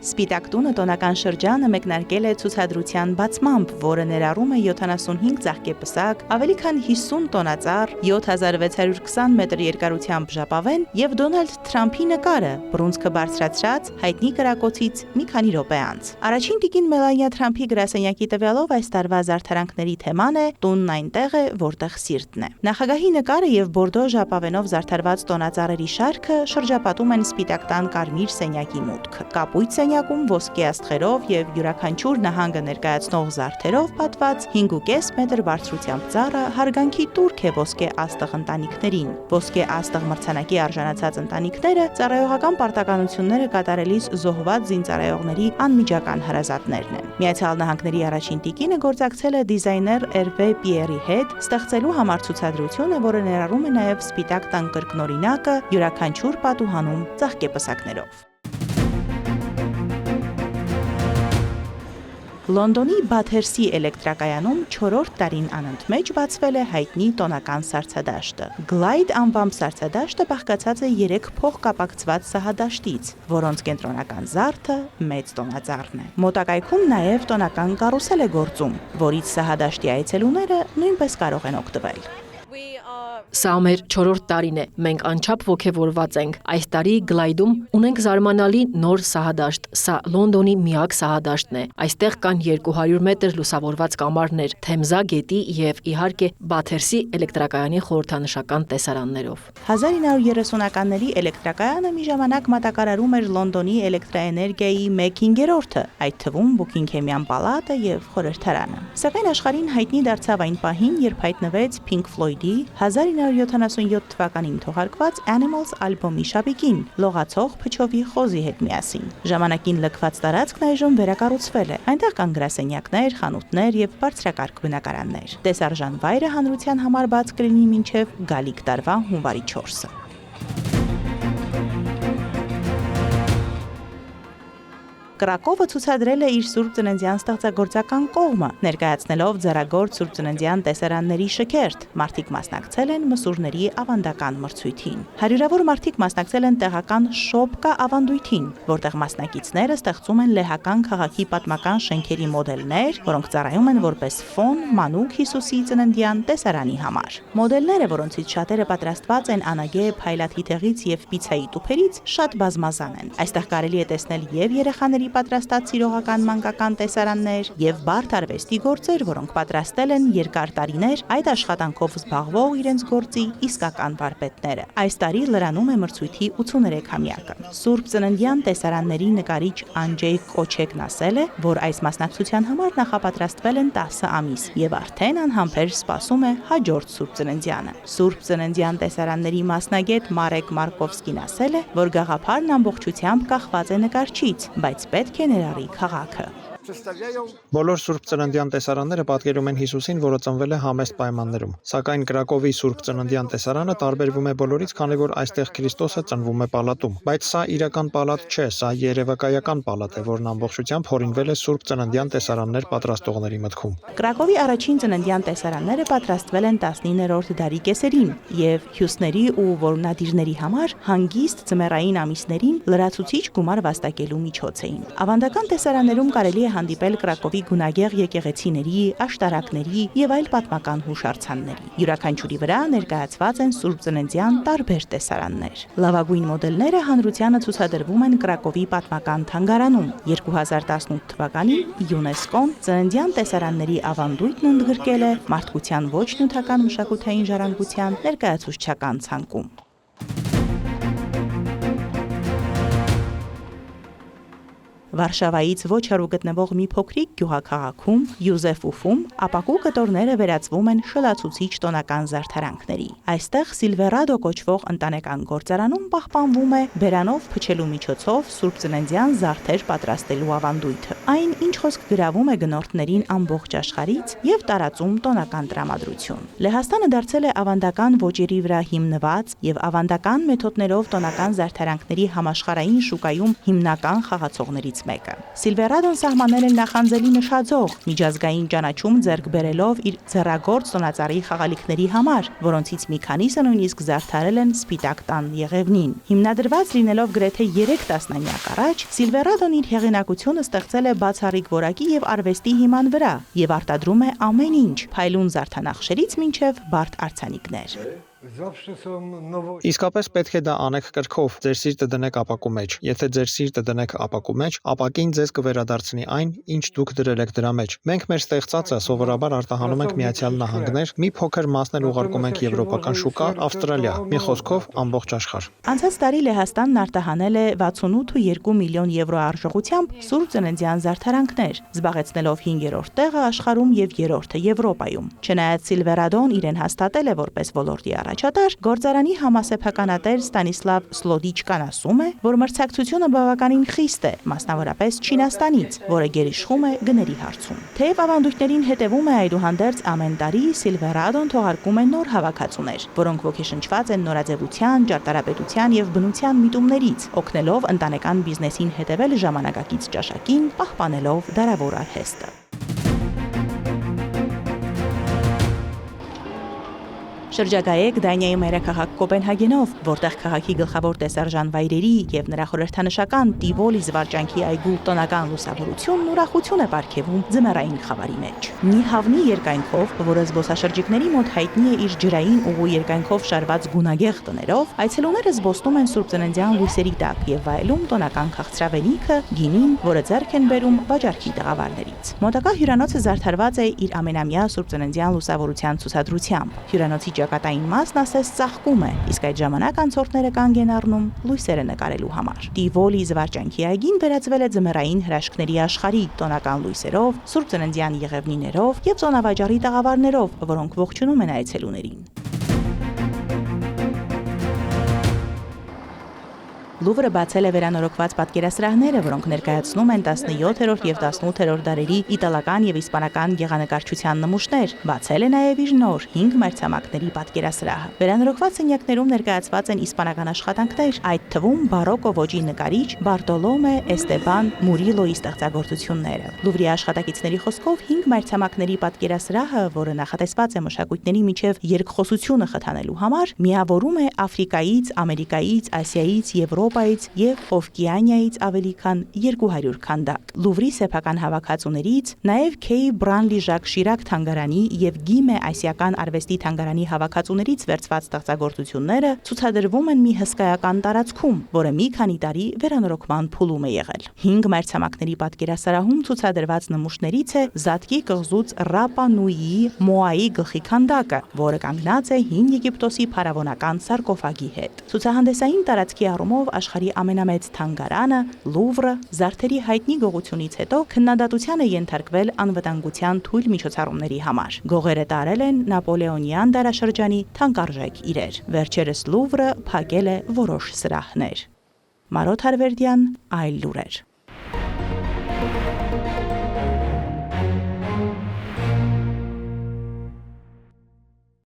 Սպիտակ տունը տոնական շրջանը մեկնարկել է ցուցադրության բացմամբ, որը ներառում է 75 ծաղկեպսակ, ավելի քան 50 տոնածառ, 7620 մետր երկարությամբ ժապավեն եւ Դոնալդ Թրամփի նկարը, բռունցքը բարձրացրած հայտնի կրակոցից մի քանի րոպե անց։ Առաջին տիկին Մելանիա Թրամփի գրասենյակի տվյալով այս տարվա զարդարանքների թեման է «Տունն այնտեղ է, որտեղ սիրտն է»։ Նախագահի նկարը եւ բորդո ժապավենով զարդարված տոնածառերի շարքը շրջապատում են Սպիտակ տան կարմիր սենյակի մուտքը։ Կապույտ սենյակում ոսկե աստղերով եւ յուրաքանչյուր նահանգը ներկայացնող զարդերով պատված 5.5 մետր բարձրությամբ ծառը հարգանքի տուրք է ոսկե աստղ ընտանիքներին։ Ոսկե աստղ մրցանակի արժանացած ընտանիքները ծառայողական պարտականությունները կատարելիս զոհված զինծառայողների անմիջական հարազատներն են։ Միացյալ Նահանգների առաջին տիկինը գործակցել է դիզայներ Էրվե Պիերի հետ ստեղծելու համար ցուցադրությունը, որը ներառում է նաև Սպիտակ տան կրկնօրինակը յուրաքանչյուր պատուհանում ծաղկեպսակներով։ Լոնդոնի Բաթերսի էլեկտրակայանում 4-րդ տարին անընդմեջ բացվել է հայտնի տոնական սառցադաշտը։ Գլայդ անվամբ սառցադաշտը բաղկացած է 3 փոխկապակցված սահադաշտից, որոնց կենտրոնական զարդը մեծ տոնածառն է։ Մոտակայքում նաև տոնական կարուսել է գործում, որից սահադաշտի այցելուները նույնպես կարող են օգտվել։ Սա մեր 4-րդ տարին է, մենք անչափ ոգևորված ենք։ Այս տարի Գլայդում ունենք զարմանալի նոր սահադաշտ, սա Լոնդոնի միակ սահադաշտն է։ Այստեղ կան 200 մետր լուսավորված կամարներ, Թեմզա գետի եւ իհարկե Բաթերսի էլեկտրակայանի խորհրդանշական տեսարաններով։ 1930-ականների էլեկտրակայանը մի ժամանակ մատակարարում էր Լոնդոնի էլեկտրաէներգիայի 1/5-ը, այդ թվում Բուքինգհեմյան պալատը եւ խորհրդարանը։ Սակայն աշխարհին հայտնի դարձավ այն պահին, երբ հայտնվեց Pink Floyd-ի 1977 թվականին թողարկված Animals ալբոմի շապիկին, լողացող փչովի խոզի հետ միասին։ Ժամանակին լքված տարածքն այժմ վերակառուցվել է։ Այնտեղ կան գրասենյակներ, խանութներ եւ բարձրակարգ բնակարաններ։ Տեսարժան վայրը հանրության համար բաց կլինի մինչև գալիք տարվա հունվարի 4-ը։ Կրակովը ցուցադրել է իր Սուրբ Ծննդյան ստեղծագործական կողմը, ներկայացնելով ձեռագործ Սուրբ Ծննդյան տեսարանների շքերթ։ Մարդիկ մասնակցել են մսուրների ավանդական մրցույթին։ Հարյուրավոր մարդիկ մասնակցել են տեղական Շոպկա ավանդույթին, որտեղ մասնակիցները ստեղծում են լեհական քաղաքի պատմական շենքերի մոդելներ, որոնք ծառայում են որպես ֆոն մանուկ Հիսուսի ծննդյան տեսարանի համար։ Մոդելները, որոնցից շատերը պատրաստված են անագե, փայլաթիթեղից եւ պիցայի տուփերից, շատ բազմազան են։ Այստեղ կարելի է տեսնել եւ երեխաների պատրաստած սիրողական մանկական տեսարաններ եւ բարդ արվեստի գործեր, որոնք պատրաստել են երկար տարիներ այդ աշխատանքով զբաղվող իրենց գործի իսկական վարպետները։ Այս տարի լրանում է մրցույթի 83-ամյակը։ Սուրբ Ծննդյան տեսարանների նկարիչ Անջեյ Կոչեկն ասել է, որ այս մասնակցության համար նախապատրաստվել են 10 ամիս եւ արդեն անհամբեր սպասում է հաջորդ Սուրբ Ծննդյանը։ Սուրբ Ծննդյան տեսարանների մասնագետ Մարեկ Մարկովսկին ասել է, որ գաղափարն ամբողջությամբ կախված է նկարչից, բայց պետք է ներառի քաղաքը։ Բոլոր Սուրբ Ծննդյան տեսարանները պատկերում են Հիսուսին, որը ծնվել է համեստ պայմաններում։ Սակայն Կրակովի Սուրբ Ծննդյան տեսարանը տարբերվում է բոլորից, քանի որ այստեղ Քրիստոսը ծնվում է պալատում։ Բայց սա իրական պալատ չէ, սա երևակայական պալատ է, որն ամբողջությամբ հորինվել է Սուրբ Ծննդյան տեսարաններ պատրաստողների մտքում։ Կրակովի առաջին ծննդյան տեսարանները պատրաստվել են 19-րդ դարի կեսերին եւ հյուսների ու որոնադիրների համար հանգիստ ձմեռային ամիսներին լրացուցիչ գումար վաստակելու միջոց էին։ Ավանդական տեսարաններում կարելի է հանդիպել Կրակովի գունագեղ եկեղեցիների, աշտարակների եւ այլ պատմական հուշարձանների։ Յուրաքանչյուրի վրա ներկայացված են Սուրբ Ծննդյան տարբեր տեսարաններ։ Լավագույն մոդելները հանրությանը ցուցադրվում են Կրակովի պատմական թանգարանում։ 2018 թվականին ՅՈՒՆԵՍԿՕ-ն Ծննդյան տեսարանների ավանդույթն ընդգրկել է մարդկության ոչ նյութական մշակութային ժառանգության ներկայացուցչական ցանկում։ Վարշավայից ոչ հեռու գտնվող մի փոքրիկ գյուղաքաղաքում Յուզեֆուֆում ապակու կտորները վերածվում են շլացուցիչ տոնական զարդարանքների։ Այստեղ Սիլվերադո կոչվող ընտանեկան գործարանում պահպանվում է բերանով փչելու միջոցով Սուրբ Ծննդյան զարդեր պատրաստելու ավանդույթը։ Այն ինչ խոսք գրավում է գնորդներին ամբողջ աշխարհից եւ տարածում տոնական տրամադրություն։ Լեհաստանը դարձել է ավանդական ոճերի վրա հիմնված եւ ավանդական մեթոդներով տոնական զարդարանքների համաշխարհային շուկայում հիմնական խաղացողներից մեկը։ Սիլվերադոն սահմանել են նախանձելի նշաձող, միջազգային ճանաչում ձեռք բերելով իր ձեռագործ տոնածառի խաղալիքների համար, որոնցից մի քանիսը նույնիսկ զարդարել են Սպիտակ տան եղևնին։ Հիմնադրված լինելով գրեթե 3 տասնամյակ առաջ, Սիլվերադոն իր հեղինակությունը ստեղծել է բացառիկ որակի եւ արվեստի հիման վրա եւ արտադրում է ամեն ինչ՝ փայլուն զարդանախշերից մինչեւ բարդ արձանիկներ։ Իսկապես պետք է դա անեք կրքով, ձեր սիրտը դնեք ապակու մեջ։ Եթե ձեր սիրտը դնեք ապակու մեջ, ապակին ձեզ կվերադարձնի այն, ինչ դուք դրել եք դրա մեջ։ Մենք մեր ստեղծածը սովորաբար արտահանում ենք Միացյալ Նահանգներ, մի փոքր մասն էլ ուղարկում ենք եվրոպական շուկա, Ավստրալիա, մի խոսքով ամբողջ աշխարհ։ Անցած տարի Լեհաստանն արտահանել է 68.2 միլիոն եվրո արժողությամբ Սուրբ Ծննդյան զարդարանքներ, զբաղեցնելով 5-րդ տեղը աշխարհում եւ 3-րդը Եվրոպայում։ Չնայած Սիլվերադոն իրեն հաստատել է որպես ոլորտի առաջատար, գործարանի համասեփականատեր Ստանիսլավ Սլոդիչկան ասում է, որ մրցակցությունը բավականին խիստ է, մասնավորապես Չինաստանից, որը գերիշխում է գների հարցում։ Թեև ավանդույթներին հետևում է, այդուհանդերձ ամեն տարի Սիլվերադոն թողարկում է նոր հավաքածուներ, որոնք ոգեշնչված են նորաձևության, ճարտարապետության եւ բնության միտումներից, օգնելով ընտանեկան բիզնեսին հետևել ժամանակակից ճաշակին, պահպանելով դարավոր արհեստը։ Շրջագայեք Դանիայի մայրաքաղաք Կոպենհագենով, որտեղ քաղաքի գլխավոր տեսարժան վայրերի եւ նրա խորհրդանշական Տիվոլի զվարճանքի այգու տոնական լուսավորությունն ուրախություն է պարգևում ձմեռային խավարի մեջ։ Նիհավնի երկայնքով, որը զբոսաշրջիկների մոտ հայտնի է իր ջրային ուղու երկայնքով շարված գունագեղ տներով, այցելուները զբոսնում են Սուրբ Ծննդյան լույսերի տակ եւ վայելում տոնական քաղցրավենիքը, գինին, որը ձեռք են բերում վաճառքի տաղավարներից։ Մոտակա հյուրանոցը զարդարված է իր ամենամյա Սուրբ Ծննդյան լուսավորության ցուցադրությամբ։ Հյուրանոցի ճակատային մասն ասես ծաղկում է, իսկ այդ ժամանակ անցորդները կանգ են առնում լույսերը նկարելու համար։ Տիվոլի զվարճանքի այգին վերածվել է ձմեռային հրաշքների աշխարհի, տոնական լույսերով, Սուրբ Ծննդյան եղևնիներով եւ ծոնավաճառի տաղավարներով, որոնք ողջունում են այցելուներին։ Լուվրը բացել է վերանորոգված պատկերասրահները, որոնք ներկայացնում են 17-րդ եւ 18-րդ դարերի իտալական եւ իսպանական գեղանկարչության նմուշներ։ Բացել է նաեւ իր նոր 5 մայրցամաքների պատկերասրահը։ Վերանորոգված սենյակներում ներկայացված են իսպանական աշխատանքներ, այդ թվում բարոկո ոճի նկարիչ Բարտոլոմե Էստեբան Մուրիլոյի ստեղծագործությունները։ Լուվրի աշխատակիցների խոսքով 5 մայրցամաքների պատկերասրահը, որը նախատեսված է մշակույթների միջև երկխոսությունը խթանելու համար, միավորում է Աֆրիկայից, Ամերիկայից, Ասիայից, Եվրոպայից եւ Օվկիանիայից ավելի քան 200 քանդակ։ Լուվրի սեփական հավաքածուներից նաեւ Քեյ Բրանլի Ժակ Շիրակ թանգարանի եւ Գիմե ասիական արվեստի թանգարանի հավաքածուներից վերցված ստեղծագործությունները ցուցադրվում են մի հսկայական տարածքում, որը մի քանի տարի վերանորոգման փուլում է եղել։ 5 մայրցամաքների պատկերասրահում ցուցադրված նմուշներից է Զատկի կղզուց Ռապա Նուիի Մոայի գլխի քանդակը, որը կանգնած է հին Եգիպտոսի փարավոնական սարկոֆագի հետ։ Ցուցահանդեսային տարածքի առումով աշխարհի ամենամեծ թանգարանը Լուվրը զարդերի հայտնի գողությունից հետո քննադատության է ենթարկվել անվտանգության թույլ միջոցառումների համար։ Գողերը տարել են Նապոլեոնյան դարաշրջանի թանկարժեք իրեր։ Վերջերս Լուվրը փակել է որոշ սրահներ։ Մարոտ Հարվերդյան, Այլ լուրեր։